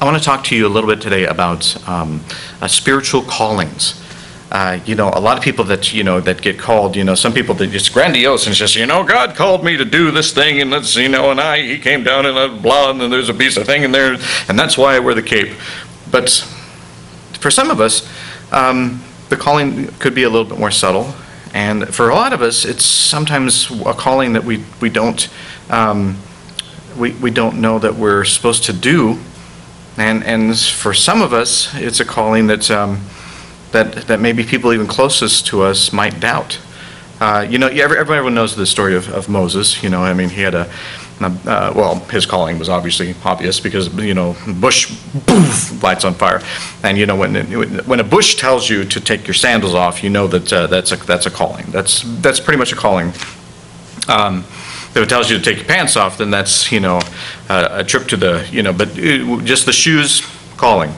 I want to talk to you a little bit today about spiritual callings. You know, a lot of people that, that get called, some people that it's grandiose and it's just, God called me to do this thing and let's, and he came down in a blah and then there's a piece of thing in there and that's why I wear the cape. But for some of us, the calling could be a little bit more subtle. And for a lot of us, it's sometimes a calling that we don't know that we're supposed to do. And for some of us, it's a calling that maybe people even closest to us might doubt. Everyone knows the story of Moses. He had his calling was obviously obvious because bush poof, lights on fire, and when a bush tells you to take your sandals off, that's a calling. That's pretty much a calling. If it tells you to take your pants off, then that's a trip to the but just the shoes calling.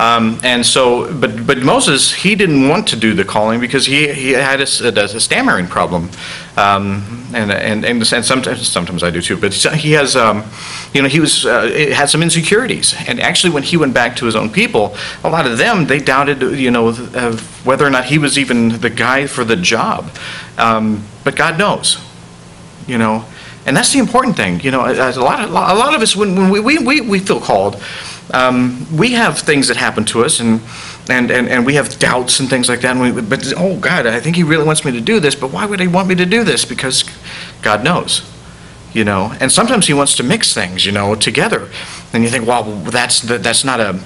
And so, but Moses, he didn't want to do the calling because he had a stammering problem, and sometimes I do too. But he has, had some insecurities. And actually, when he went back to his own people, a lot of them they doubted, whether or not he was even the guy for the job. But God knows, and that's the important thing. A lot of us when we feel called. We have things that happen to us, and we have doubts and things like that. But oh God, I think He really wants me to do this. But why would He want me to do this? Because God knows, And sometimes He wants to mix things, together. And you think, well, that's not a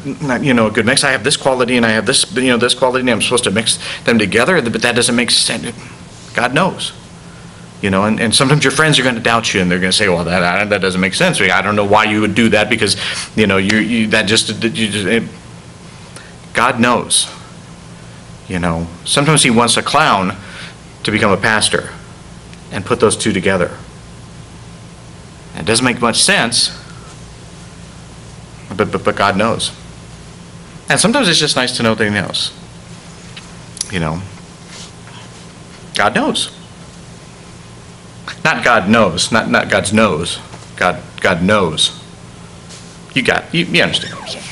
good mix. I have this quality and I have this, this quality, and I'm supposed to mix them together. But that doesn't make sense. God knows. And sometimes your friends are going to doubt you, and they're going to say, "Well, that doesn't make sense. I don't know why you would do that because, God knows. Sometimes He wants a clown to become a pastor, and put those two together. It doesn't make much sense, but God knows. And sometimes it's just nice to know that He knows. God knows. Not God knows, not God's nose. God knows. You understand what I'm saying.